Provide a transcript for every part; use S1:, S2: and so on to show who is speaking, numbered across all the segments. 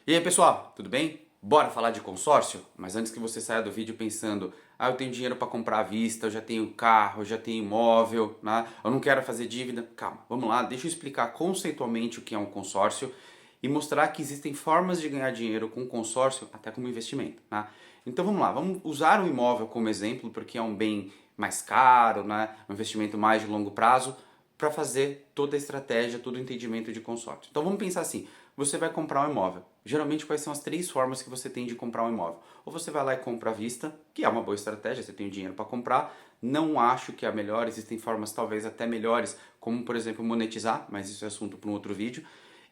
S1: E aí pessoal, tudo bem? Bora falar de consórcio? Mas antes que você saia do vídeo pensando, eu tenho dinheiro para comprar à vista, eu já tenho carro, eu já tenho imóvel, né? Eu não quero fazer dívida. Calma, vamos lá, deixa eu explicar conceitualmente o que é um consórcio e mostrar que existem formas de ganhar dinheiro com consórcio, até como investimento, né? Então vamos lá, vamos usar o imóvel como exemplo, porque é um bem mais caro, né? Um investimento mais de longo prazo, para fazer toda a estratégia, todo o entendimento de consórcio. Então vamos pensar assim, você vai comprar um imóvel. Geralmente quais são as três formas que você tem de comprar um imóvel? Ou você vai lá e compra à vista, que é uma boa estratégia, você tem o dinheiro para comprar. Não acho que é a melhor, existem formas talvez até melhores, como por exemplo monetizar, mas isso é assunto para um outro vídeo.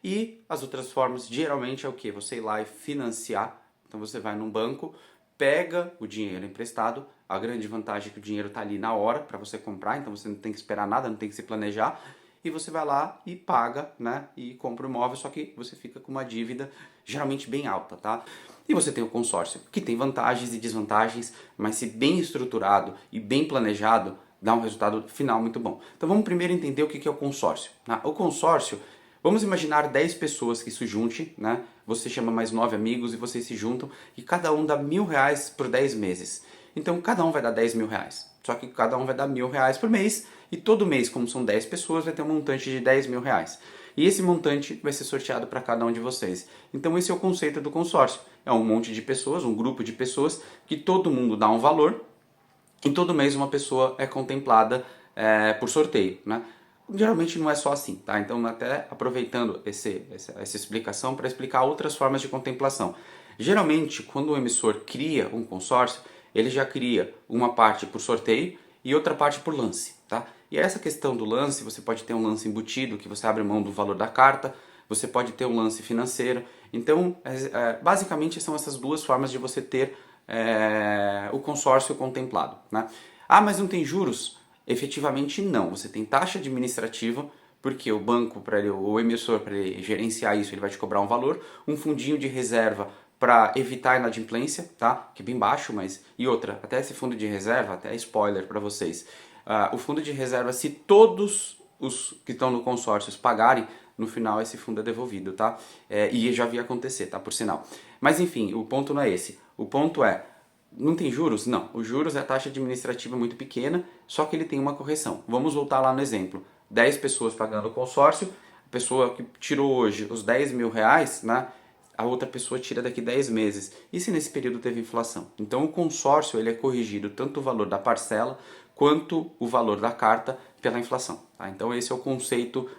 S1: E as outras formas geralmente é o que? Você ir lá e financiar. Então você vai num banco, pega o dinheiro emprestado. A grande vantagem é que o dinheiro está ali na hora para você comprar, então você não tem que esperar nada, não tem que se planejar. E você vai lá e paga, né? E compra o imóvel, só que você fica com uma dívida geralmente bem alta, tá? E você tem o consórcio, que tem vantagens e desvantagens, mas se bem estruturado e bem planejado, dá um resultado final muito bom. Então vamos primeiro entender o que é o consórcio. Né? O consórcio, vamos imaginar 10 pessoas que se juntem, né? Você chama mais 9 amigos e vocês se juntam e cada um dá R$ 1.000 por 10 meses. Então cada um vai dar R$ 10.000. Só que cada um vai dar R$ 1.000 por mês e todo mês, como são 10 pessoas, vai ter um montante de R$ 10.000. E esse montante vai ser sorteado para cada um de vocês. Então esse é o conceito do consórcio. É um monte de pessoas, um grupo de pessoas que todo mundo dá um valor e todo mês uma pessoa é contemplada por sorteio, né? Geralmente não é só assim, tá? Então até aproveitando essa explicação para explicar outras formas de contemplação. Geralmente, quando o emissor cria um consórcio, ele já cria uma parte por sorteio e outra parte por lance, tá? E essa questão do lance, você pode ter um lance embutido, que você abre mão do valor da carta, você pode ter um lance financeiro. Então, basicamente são essas duas formas de você ter o consórcio contemplado, né? Ah, mas não tem juros? Efetivamente não. Você tem taxa administrativa, porque o banco, para ele, o emissor, para ele gerenciar isso, ele vai te cobrar um valor, um fundinho de reserva para evitar a inadimplência, tá? Que é bem baixo, mas... E outra, até esse fundo de reserva, até spoiler para vocês, o fundo de reserva, se todos os que estão no consórcio pagarem, no final esse fundo é devolvido, tá? E já vi acontecer, tá? Por sinal. Mas enfim, o ponto não é esse. O ponto é, não tem juros? Não. Os juros é a taxa administrativa muito pequena, só que ele tem uma correção. Vamos voltar lá no exemplo. 10 pessoas pagando o consórcio, a pessoa que tirou hoje os R$ 10.000, né? A outra pessoa tira daqui 10 meses. E se nesse período teve inflação? Então o consórcio ele é corrigido tanto o valor da parcela quanto o valor da carta pela inflação. Tá? Então esse é o conceito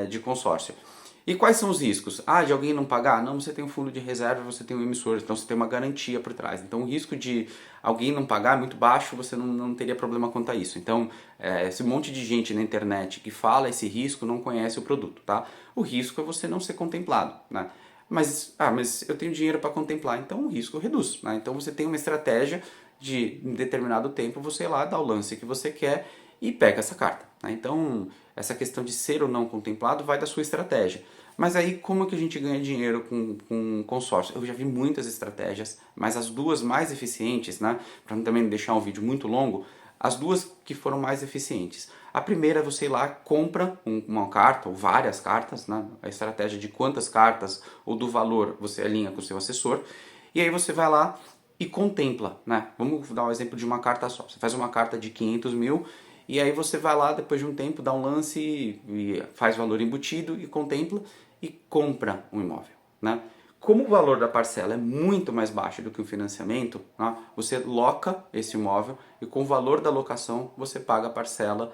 S1: de consórcio. E quais são os riscos? Ah, de alguém não pagar? Não, você tem um fundo de reserva, você tem um emissor, então você tem uma garantia por trás. Então o risco de alguém não pagar é muito baixo, você não teria problema quanto a isso. Então, esse monte de gente na internet que fala esse risco não conhece o produto, tá? O risco é você não ser contemplado, né? Mas eu tenho dinheiro para contemplar, então o risco reduz, né? Então você tem uma estratégia de, em determinado tempo, você ir lá, dá o lance que você quer e pega essa carta, né? Então, essa questão de ser ou não contemplado vai da sua estratégia. Mas aí, como que a gente ganha dinheiro com consórcio? Eu já vi muitas estratégias, mas as duas mais eficientes, né? Para também não deixar um vídeo muito longo, as duas que foram mais eficientes. A primeira é você ir lá, compra uma carta ou várias cartas, né? A estratégia de quantas cartas ou do valor você alinha com o seu assessor. E aí você vai lá e contempla, né? Vamos dar um exemplo de uma carta só. Você faz uma carta de 500 mil e aí você vai lá depois de um tempo, dá um lance e faz valor embutido e contempla e compra um imóvel, né? Como o valor da parcela é muito mais baixo do que o financiamento, né, você loca esse imóvel e com o valor da locação você paga a parcela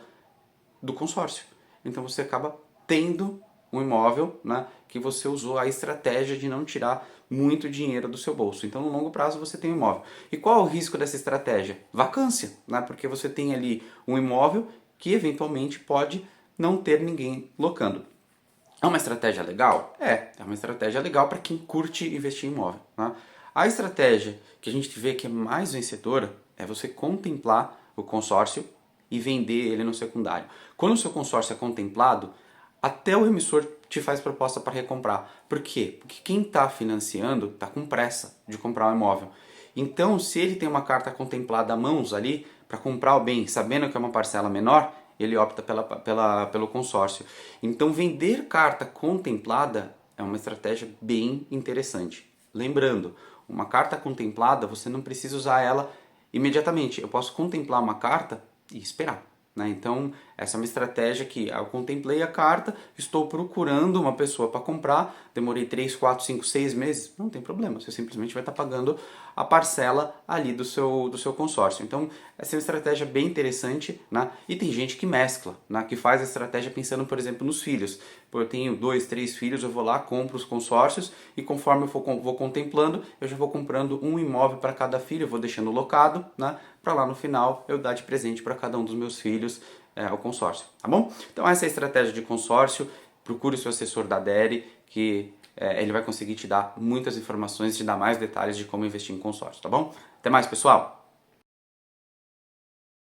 S1: do consórcio. Então você acaba tendo um imóvel, né, que você usou a estratégia de não tirar muito dinheiro do seu bolso. Então no longo prazo você tem um imóvel. E qual é o risco dessa estratégia? Vacância, né, porque você tem ali um imóvel que eventualmente pode não ter ninguém locando. É uma estratégia legal? É uma estratégia legal para quem curte investir em imóvel. Né? A estratégia que a gente vê que é mais vencedora é você contemplar o consórcio e vender ele no secundário. Quando o seu consórcio é contemplado, até o emissor te faz proposta para recomprar. Por quê? Porque quem está financiando está com pressa de comprar um imóvel. Então, se ele tem uma carta contemplada a mãos ali para comprar o bem, sabendo que é uma parcela menor, ele opta pelo consórcio. Então, vender carta contemplada é uma estratégia bem interessante. Lembrando, uma carta contemplada, você não precisa usar ela imediatamente. Eu posso contemplar uma carta e esperar. Né? Então, essa é uma estratégia que eu contemplei a carta, estou procurando uma pessoa para comprar, demorei 3, 4, 5, 6 meses, não tem problema, você simplesmente vai estar pagando a parcela ali do seu consórcio. Então, essa é uma estratégia bem interessante, né? E tem gente que mescla, né? Que faz a estratégia pensando, por exemplo, nos filhos. Pô, eu tenho 2, 3 filhos, eu vou lá, compro os consórcios e conforme eu vou contemplando, eu já vou comprando um imóvel para cada filho, eu vou deixando locado, né? Para lá no final eu dar de presente para cada um dos meus filhos o consórcio, tá bom? Então essa é a estratégia de consórcio. Procure o seu assessor da DERE, que ele vai conseguir te dar muitas informações, te dar mais detalhes de como investir em consórcio, tá bom? Até mais, pessoal!